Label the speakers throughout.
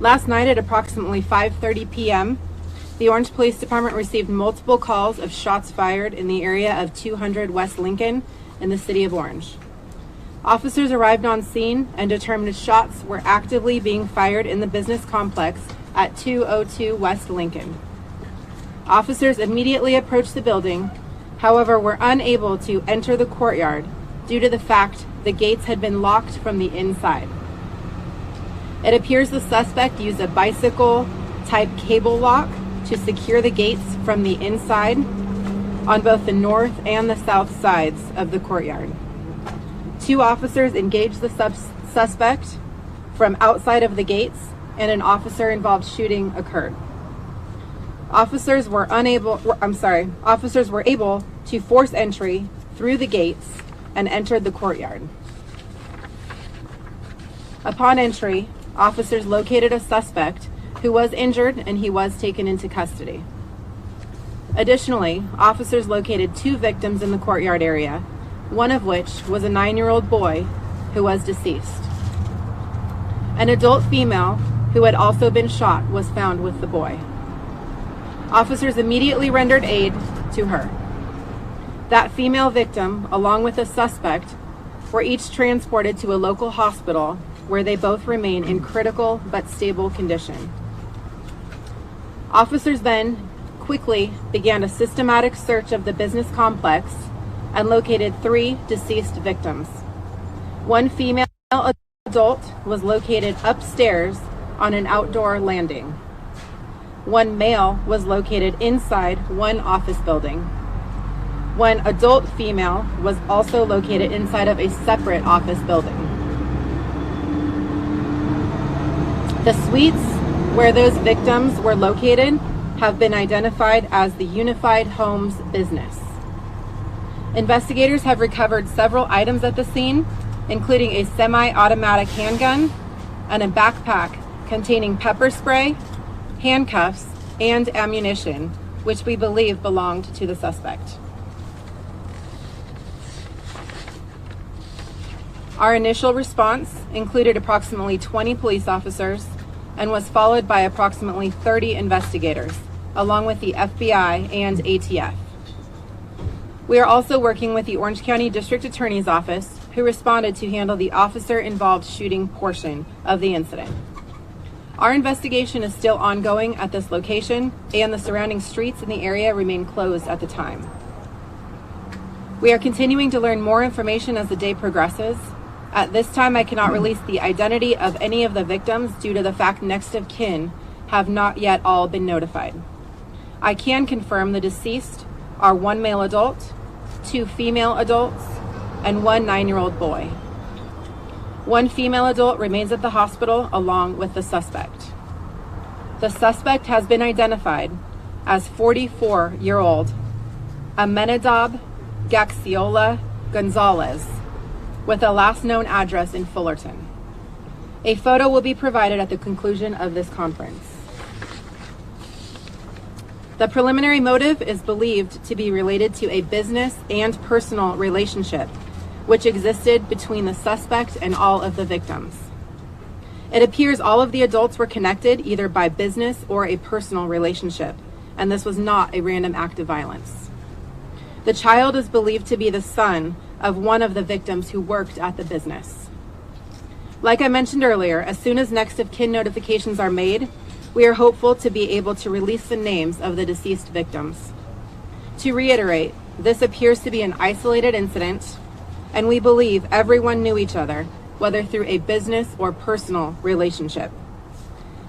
Speaker 1: Last night at approximately 5:30 p.m., the Orange Police Department received multiple calls of shots fired in the area of 200 West Lincoln in the city of Orange. Officers arrived on scene and determined shots were actively being fired in the business complex at 202 West Lincoln. Officers immediately approached the building, however, were unable to enter the courtyard due to the fact the gates had been locked from the inside. It appears the suspect used a bicycle-type cable lock to secure the gates from the inside on both the north and the south sides of the courtyard. 2 officers engaged the suspect from outside of the gates, and an officer-involved shooting occurred. Officers were able to force entry through the gates and entered the courtyard. Upon entry, officers located a suspect who was injured and he was taken into custody. Additionally, officers located 2 victims in the courtyard area, one of which was a 9-year-old boy who was deceased. An adult female who had also been shot was found with the boy. Officers immediately rendered aid to her. That female victim, along with the suspect, were each transported to a local hospital where they both remain in critical but stable condition. Officers then quickly began a systematic search of the business complex and located 3 deceased victims. 1 female adult was located upstairs on an outdoor landing. 1 male was located inside one office building. 1 adult female was also located inside of a separate office building. The suites where those victims were located have been identified as the Unified Homes business. Investigators have recovered several items at the scene, including a semi-automatic handgun and a backpack containing pepper spray, handcuffs, and ammunition, which we believe belonged to the suspect. Our initial response included approximately 20 police officers and was followed by approximately 30 investigators, along with the FBI and ATF. We are also working with the Orange County District Attorney's Office, who responded to handle the officer-involved shooting portion of the incident. Our investigation is still ongoing at this location, and the surrounding streets in the area remain closed at the time. We are continuing to learn more information as the day progresses. At this time, I cannot release the identity of any of the victims due to the fact next of kin have not yet all been notified. I can confirm the deceased are 1 male adult, 2 female adults, and 1 9-year-old boy. 1 female adult remains at the hospital along with the suspect. The suspect has been identified as 44-year-old Amenadab Gaxiola Gonzalez, with a last known address in Fullerton. A photo will be provided at the conclusion of this conference. The preliminary motive is believed to be related to a business and personal relationship which existed between the suspect and all of the victims. It appears all of the adults were connected either by business or a personal relationship, and this was not a random act of violence. The child is believed to be the son of one of the victims who worked at the business. Like I mentioned earlier, as soon as next of kin notifications are made, we are hopeful to be able to release the names of the deceased victims. To reiterate, this appears to be an isolated incident, and we believe everyone knew each other, whether through a business or personal relationship.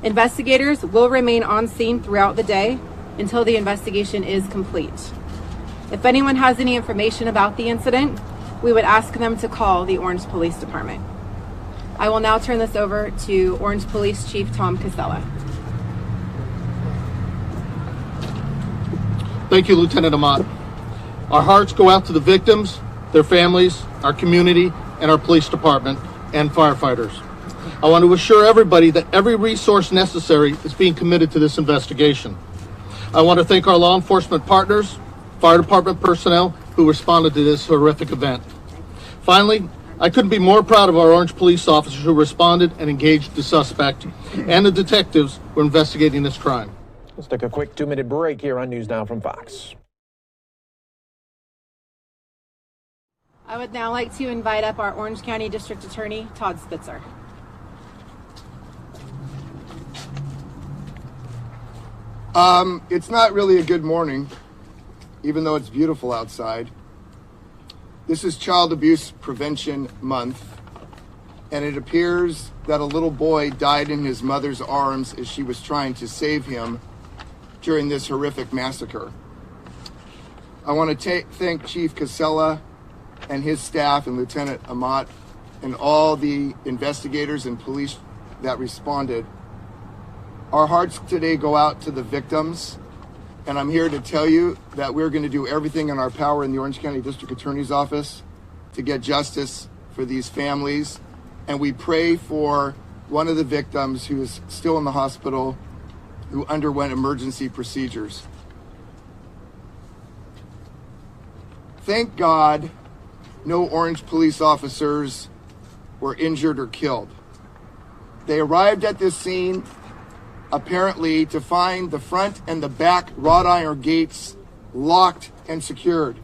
Speaker 1: Investigators will remain on scene throughout the day until the investigation is complete. If anyone has any information about the incident, we would ask them to call the Orange Police Department. I will now turn this over to Orange Police Chief Tom Casella.
Speaker 2: Thank you, Lieutenant Amat. Our hearts go out to the victims, their families, our community, and our police department and firefighters. I want to assure everybody that every resource necessary is being committed to this investigation. I want to thank our law enforcement partners, fire department personnel who responded to this horrific event. Finally, I couldn't be more proud of our Orange police officers who responded and engaged the suspect and the detectives who were investigating this crime.
Speaker 3: Let's take a quick 2-minute break here on News Now from Fox.
Speaker 1: I would now like to invite up our Orange County District Attorney, Todd Spitzer.
Speaker 4: It's not really a good morning, even though it's beautiful outside. This is Child Abuse Prevention Month, and it appears that a little boy died in his mother's arms as she was trying to save him during this horrific massacre. I want to thank Chief Casella and his staff and Lieutenant Amat and all the investigators and police that responded. Our hearts today go out to the victims, and I'm here to tell you that we're going to do everything in our power in the Orange County District Attorney's Office to get justice for these families. And we pray for one of the victims who is still in the hospital, who underwent emergency procedures. Thank God no Orange police officers were injured or killed. They arrived at this scene apparently to find the front and the back wrought iron gates locked and secured,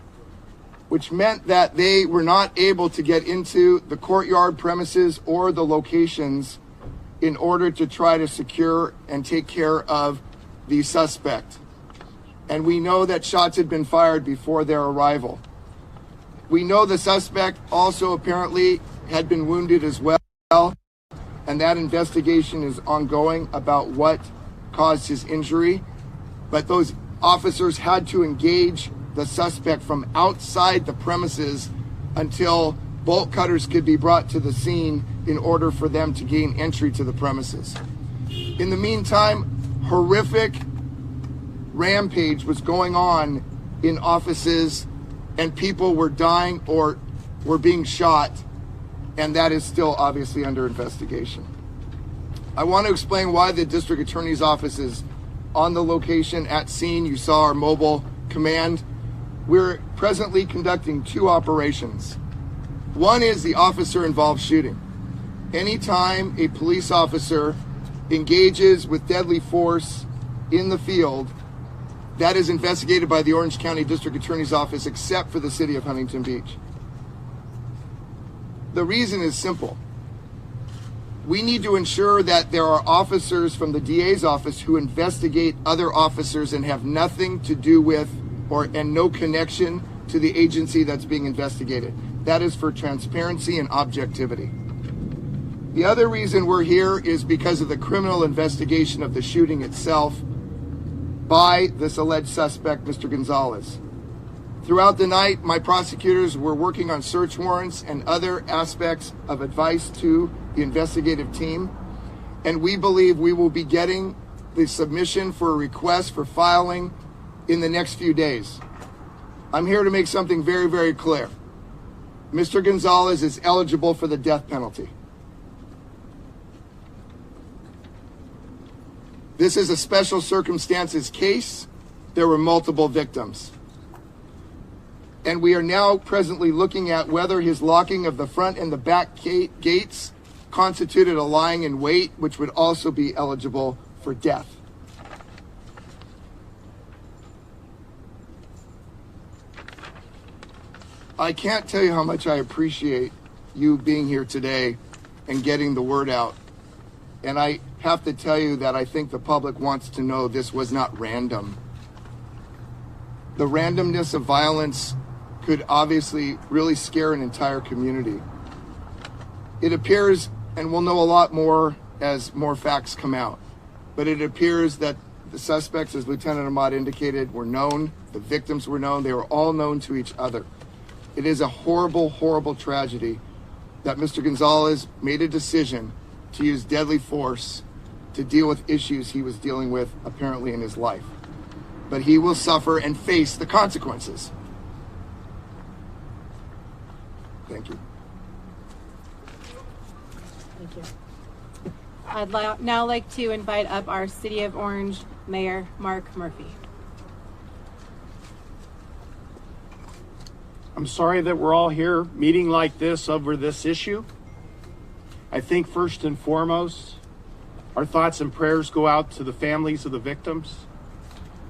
Speaker 4: which meant that they were not able to get into the courtyard premises or the locations in order to try to secure and take care of the suspect. And we know that shots had been fired before their arrival. We know the suspect also apparently had been wounded as well, and that investigation is ongoing about what caused his injury. But those officers had to engage the suspect from outside the premises until bolt cutters could be brought to the scene in order for them to gain entry to the premises. In the meantime, horrific rampage was going on in offices, and people were dying or were being shot, and that is still obviously under investigation. I want to explain why the District Attorney's Office is on the location at scene. You saw our mobile command. We're presently conducting 2 operations. One is the officer-involved shooting. Anytime a police officer engages with deadly force in the field, that is investigated by the Orange County District Attorney's Office, except for the city of Huntington Beach. The reason is simple. We need to ensure that there are officers from the DA's office who investigate other officers and have nothing to do with and no connection to the agency that's being investigated. That is for transparency and objectivity. The other reason we're here is because of the criminal investigation of the shooting itself by this alleged suspect, Mr. Gonzalez. Throughout the night, my prosecutors were working on search warrants and other aspects of advice to the investigative team, and we believe we will be getting the submission for a request for filing in the next few days. I'm here to make something very, very clear. Mr. Gonzalez is eligible for the death penalty. This is a special circumstances case. There were multiple victims. And we are now presently looking at whether his locking of the front and the back gates constituted a lying in wait, which would also be eligible for death. I can't tell you how much I appreciate you being here today and getting the word out. And I have to tell you that I think the public wants to know this was not random. The randomness of violence could obviously really scare an entire community. It appears, and we'll know a lot more as more facts come out, but it appears that the suspects, as Lieutenant Ahmad indicated, were known. The victims were known. They were all known to each other. It is a horrible, horrible tragedy that Mr. Gonzalez made a decision to use deadly force to deal with issues he was dealing with apparently in his life. But he will suffer and face the consequences. Thank you.
Speaker 1: Thank you. I'd now like to invite up our City of Orange Mayor, Mark Murphy.
Speaker 5: I'm sorry that we're all here meeting like this over this issue. I think first and foremost, our thoughts and prayers go out to the families of the victims.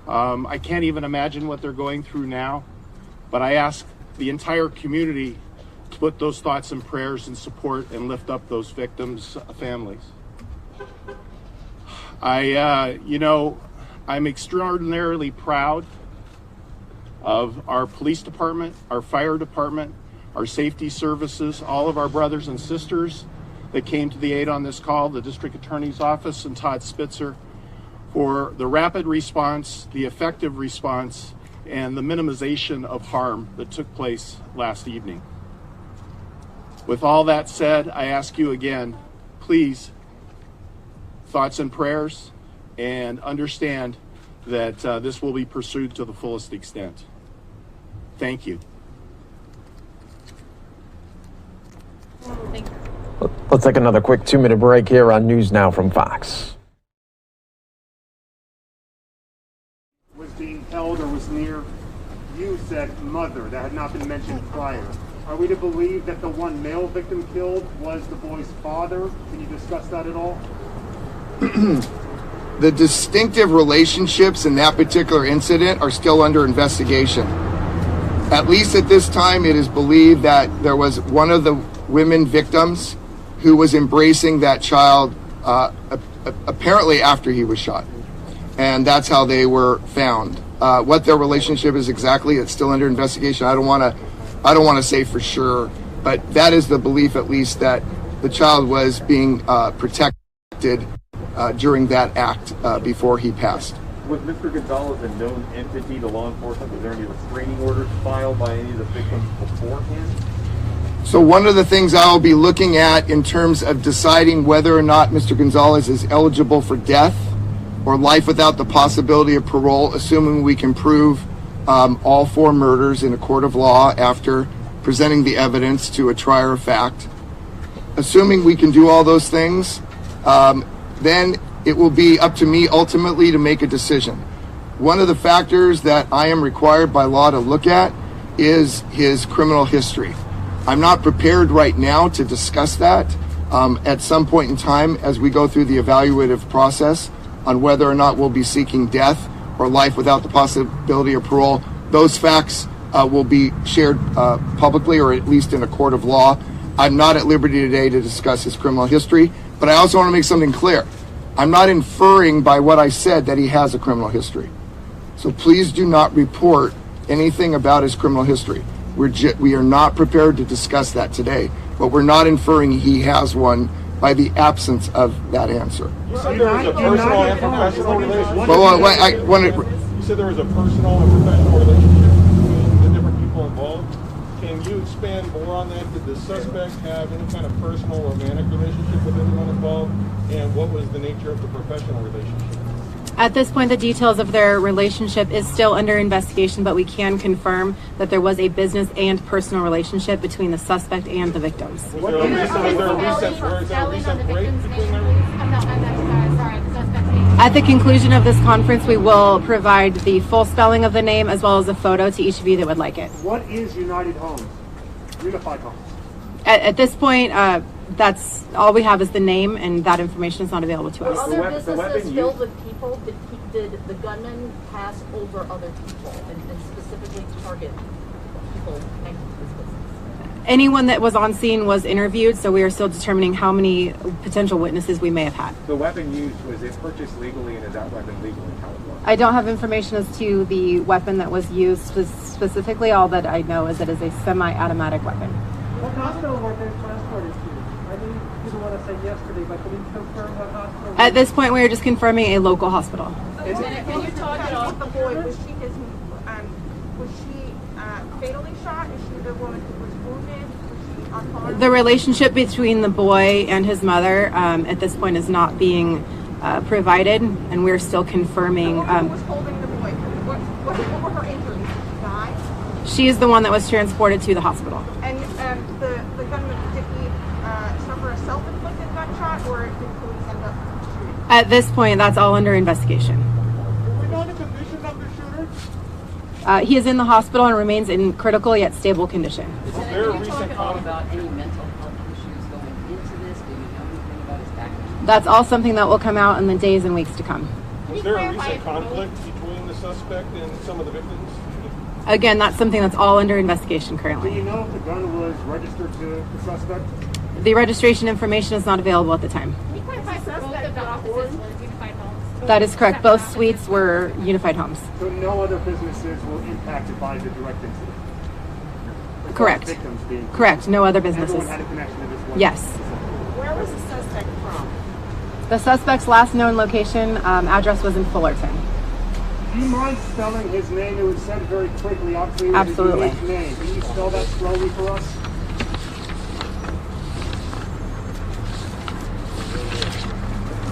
Speaker 5: I can't even imagine what they're going through now, but I ask the entire community to put those thoughts and prayers and support and lift up those victims' families. I'm extraordinarily proud of our police department, our fire department, our safety services, all of our brothers and sisters that came to the aid on this call, the district attorney's office and Todd Spitzer, for the rapid response, the effective response, and the minimization of harm that took place last evening. With all that said, I ask you again, please, thoughts and prayers, and understand that this will be pursued to the fullest extent. Thank you.
Speaker 3: Let's take another quick 2-minute break here on News Now from Fox.
Speaker 6: Was being held or was near, you said mother. That had not been mentioned prior. Are we to believe that the one male victim killed was the boy's father? Can you discuss that at all?
Speaker 4: The distinctive relationships in that particular incident are still under investigation. At least at this time, it is believed that there was one of the women victims who was embracing that child apparently after he was shot. And that's how they were found. What their relationship is exactly, it's still under investigation. I don't want to say for sure, but that is the belief, at least, that the child was being protected during that act before he passed.
Speaker 7: Was Mr. Gonzalez a known entity to law enforcement? Was there any restraining orders filed by any of the victims beforehand?
Speaker 4: So one of the things I'll be looking at in terms of deciding whether or not Mr. Gonzalez is eligible for death or life without the possibility of parole, assuming we can prove all 4 murders in a court of law after presenting the evidence to a trier of fact. Assuming we can do all those things, then it will be up to me ultimately to make a decision. One of the factors that I am required by law to look at is his criminal history. I'm not prepared right now to discuss that. At some point in time, as we go through the evaluative process on whether or not we'll be seeking death or life without the possibility of parole, those facts will be shared publicly, or at least in a court of law. I'm not at liberty today to discuss his criminal history, but I also want to make something clear. I'm not inferring by what I said that he has a criminal history. So please do not report anything about his criminal history. We are not prepared to discuss that today, but we're not inferring he has one by the absence of that answer.
Speaker 7: You said there was a personal and professional relationship?
Speaker 4: You
Speaker 7: said there was a personal and professional relationship between the different people involved. Can you expand more on that? Did the suspect have any kind of personal romantic relationship with anyone involved? And what was the nature of the professional relationship?
Speaker 1: At this point, the details of their relationship is still under investigation, but we can confirm that there was a business and personal relationship between the suspect and the victims.
Speaker 7: Was there a recent break between them?
Speaker 1: At the conclusion of this conference, we will provide the full spelling of the name as well as a photo to each of you that would like it.
Speaker 6: What is United Homes? Unified Homes?
Speaker 1: At this point, that's all we have is the name, and that information is not available to us.
Speaker 8: Other businesses filled with people, did the gunman pass over other people and specifically target people connected to this business?
Speaker 1: Anyone that was on scene was interviewed, so we are still determining how many potential witnesses we may have had.
Speaker 7: The weapon used, was it purchased legally, and is that weapon legal in California?
Speaker 1: I don't have information as to the weapon that was used specifically. All that I know is that it is a semi-automatic weapon.
Speaker 9: What hospital were they transported to? I know you didn't want to say yesterday, but can you confirm what hospital?
Speaker 1: At this point, we are just confirming a local hospital.
Speaker 10: Can you talk about the boy? Was she fatally shot? Is she the woman who was wounded? Was she unharmed?
Speaker 1: The relationship between the boy and his mother at this point is not being provided, and we're still confirming.
Speaker 10: Who was holding the boy? What were her injuries? Did she die?
Speaker 1: She is the one that was transported to the hospital.
Speaker 10: And the gunman, did he suffer a self-inflicted gunshot, or did police end up shooting?
Speaker 1: At this point, that's all under investigation.
Speaker 6: Do we know the condition of the shooter?
Speaker 1: He is in the hospital and remains in critical yet stable condition.
Speaker 7: Was there a
Speaker 8: Can you talk
Speaker 7: recent
Speaker 8: at all
Speaker 7: conflict?
Speaker 8: about any mental health issues going into this? Do you know anything about his background?
Speaker 1: That's all something that will come out in the days and weeks to come.
Speaker 7: Was there a recent conflict between the suspect and some of the victims?
Speaker 1: Again, that's something that's all under investigation
Speaker 6: Do
Speaker 1: currently.
Speaker 6: you know if the gun was registered to the suspect?
Speaker 1: The registration information is not available at the time.
Speaker 10: Can you clarify both of the offices were unified homes?
Speaker 1: That is correct. Both suites were unified homes.
Speaker 6: So no other businesses were impacted by the direct incident? As far as
Speaker 1: Correct.
Speaker 6: Victims being
Speaker 1: Correct. No other
Speaker 6: Everyone
Speaker 1: businesses.
Speaker 6: had a connection to this one?
Speaker 1: Yes.
Speaker 10: Where was the suspect from?
Speaker 1: The suspect's last known location address was in Fullerton.
Speaker 6: Do you mind spelling his name? It was said very quickly. Obviously, it was
Speaker 1: Absolutely.
Speaker 6: a unique name. Can you spell that slowly for us?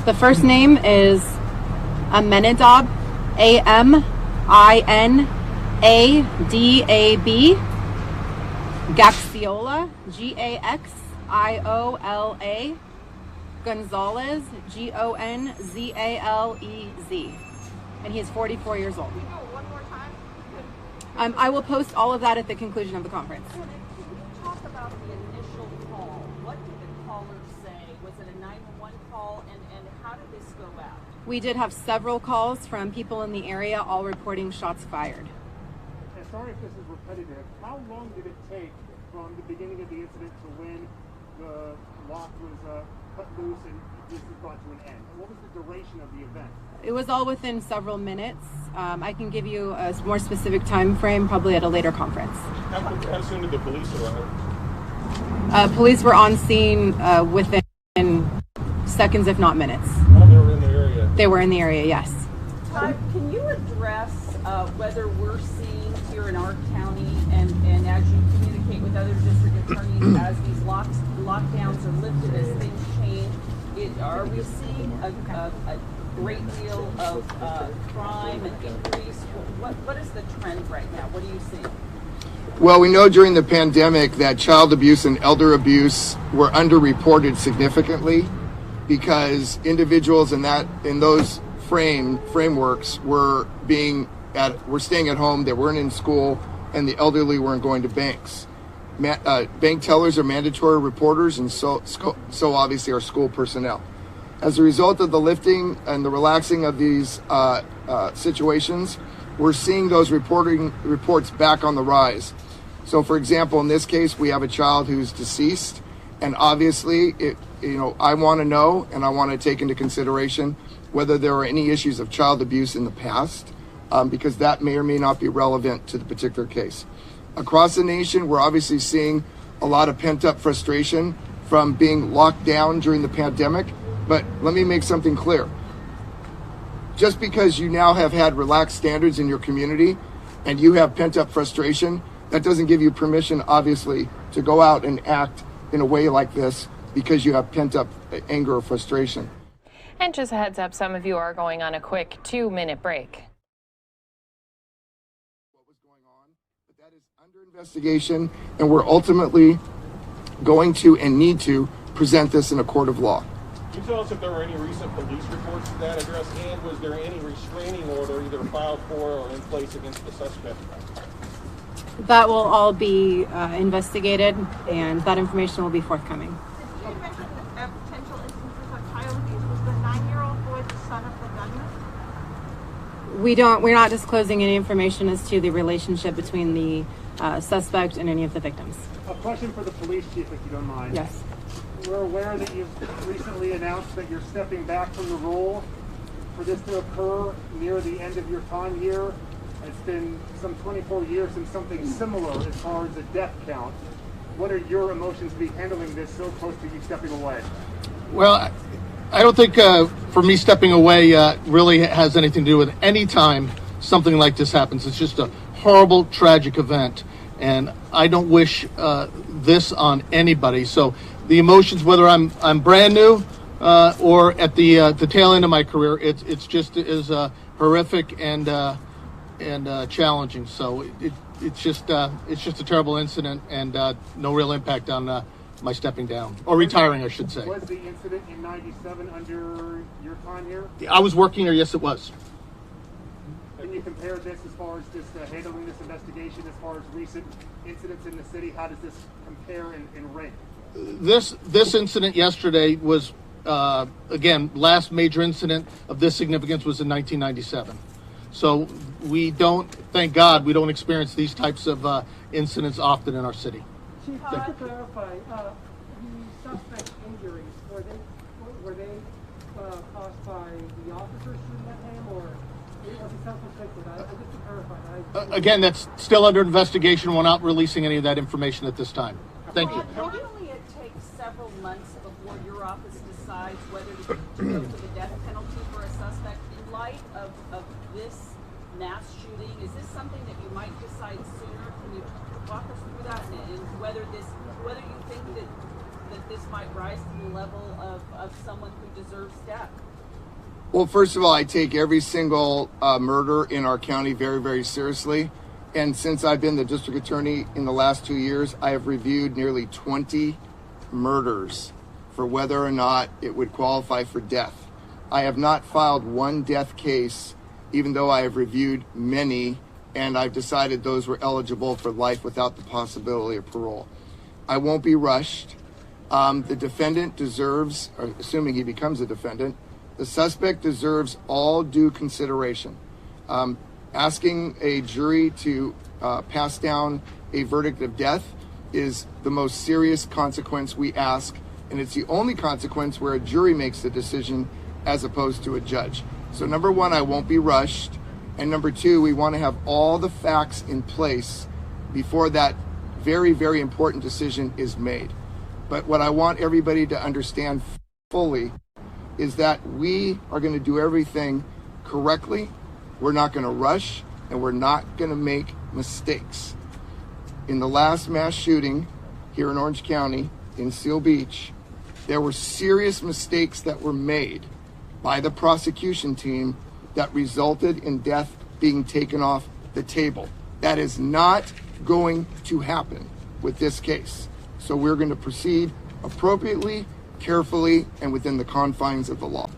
Speaker 1: The first name is Amenadab, A-M-I-N-A-D-A-B, Gaxiola, G-A-X-I-O-L-A, Gonzalez, G-O-N-Z-A-L-E-Z. And he is 44 years old.
Speaker 10: Can you go one more time?
Speaker 1: I will post all of that at the conclusion of the conference.
Speaker 8: Can you talk about the initial call? What did the caller say? Was it a 911 call? And how did this go out?
Speaker 1: We did have several calls from people in the area, all reporting shots fired.
Speaker 6: And sorry if this is repetitive. How long did it take from the beginning of the incident to when the lock was cut loose and this was brought to an end? What was the duration of the event?
Speaker 1: It was all within several minutes. I can give you a more specific time frame, probably at a later conference.
Speaker 7: How soon did the police arrive?
Speaker 1: Police were on scene within seconds, if not minutes.
Speaker 7: Oh, they were in the area.
Speaker 1: They were in the area, yes.
Speaker 8: Todd, can you address whether we're seeing here in our county and as you communicate with other district attorneys as these lockdowns are lifted, as things change, are we seeing a great deal of crime and increase? What is the trend right now? What are you seeing?
Speaker 4: Well, we know during the pandemic that child abuse and elder abuse were underreported significantly because individuals in those frameworks were staying at home, they weren't in school, and the elderly weren't going to banks. Bank tellers are mandatory reporters, and so obviously are school personnel. As a result of the lifting and the relaxing of these situations, we're seeing those reports back on the rise. So, for example, in this case, we have a child who's deceased, and obviously, I want to know and I want to take into consideration whether there are any issues of child abuse in the past, because that may or may not be relevant to the particular case. Across the nation, we're obviously seeing a lot of pent-up frustration from being locked down during the pandemic. But let me make something clear. Just because you now have had relaxed standards in your community and you have pent-up frustration, that doesn't give you permission, obviously, to go out and act in a way like this because you have pent-up anger or frustration.
Speaker 11: And just a heads up, some of you are going on a quick 2-minute break.
Speaker 4: What was going on, but that is under investigation, and we're ultimately going to and need to present this in a court of law.
Speaker 7: Can you tell us if there were any recent police reports to that address, and was there any restraining order either filed for or in place against the suspect?
Speaker 1: That will all be investigated, and that information will be forthcoming.
Speaker 10: You mentioned potential instances of child abuse. Was the 9-year-old boy the son of the gunman?
Speaker 1: We're not disclosing any information as to the relationship between the suspect and any of the victims.
Speaker 6: A question for the police chief, if you don't mind.
Speaker 1: Yes.
Speaker 6: We're aware that you've recently announced that you're stepping back from the role. For this to occur near the end of your time here, it's been some 24 years since something similar as far as the death count. What are your emotions to be handling this so close to you stepping away?
Speaker 2: Well, I don't think for me stepping away really has anything to do with any time something like this happens. It's just a horrible, tragic event, and I don't wish this on anybody. So the emotions, whether I'm brand new or at the tail end of my career, it's just as horrific and challenging. So it's just a terrible incident, and no real impact on my stepping down or retiring, I should say.
Speaker 6: Was the incident in '97 under your time here?
Speaker 2: I was working here. Yes, it was.
Speaker 6: Can you compare this as far as just handling this investigation, as far as recent incidents in the city? How does this compare in rank?
Speaker 2: This incident yesterday was, again, last major incident of this significance was in 1997. So we don't, thank God, we don't experience these types of incidents often in our city.
Speaker 9: Chief, just to clarify, the suspect's injuries, were they caused by the officers shooting at him, or was he self-inflicted? Just to clarify.
Speaker 2: Again, that's still under investigation. We're not releasing any of that information at this time. Thank you.
Speaker 8: Normally it takes several months before your office decides whether to go to the death penalty for a suspect. In light of this mass shooting, is this something that you might decide sooner? Can you walk us through that and whether you think that this might rise to the level of someone who deserves death?
Speaker 4: Well, first of all, I take every single murder in our county very, very seriously. And since I've been the district attorney in the last 2 years, I have reviewed nearly 20 murders for whether or not it would qualify for death. I have not filed one death case, even though I have reviewed many, and I've decided those were eligible for life without the possibility of parole. I won't be rushed. The defendant deserves, assuming he becomes a defendant, the suspect deserves all due consideration. Asking a jury to pass down a verdict of death is the most serious consequence we ask, and it's the only consequence where a jury makes the decision as opposed to a judge. So number one, I won't be rushed, and number two, we want to have all the facts in place before that very, very important decision is made. But what I want everybody to understand fully is that we are going to do everything correctly. We're not going to rush, and we're not going to make mistakes. In the last mass shooting here in Orange County, in Seal Beach, there were serious mistakes that were made by the prosecution team that resulted in death being taken off the table. That is not going to happen with this case. So we're going to proceed appropriately, carefully, and within the confines of the law.